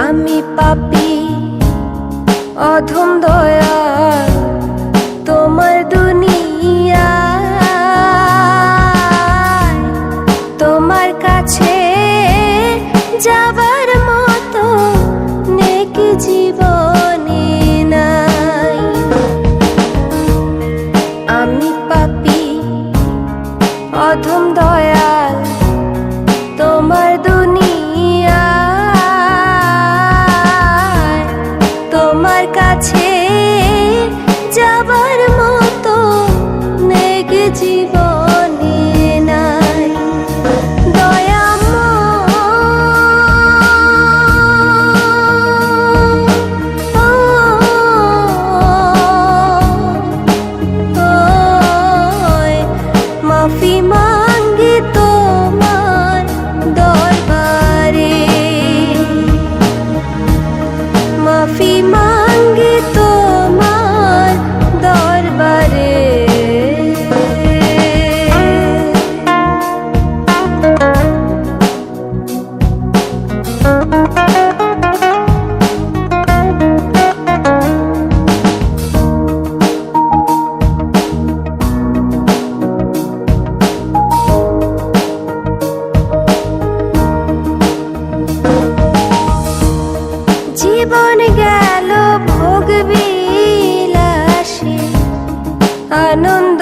আমি পাপী অধম দয়াল তোমার দুনিয়ায়, তোমার কাছে যাবার মতো নেকি জীবনে নাই। আমি পাপী অধম দয়াল তোমার দুনিয়ায়, তোমার কাছে যাবার মতো নেকি জীবনে নাই। মাফি মাঙ্গি তোমার দরবারে, মাফি মাঙ্গি তোমার দরবারে। জীবন গেল ভোগ বিলাসে, আনন্দ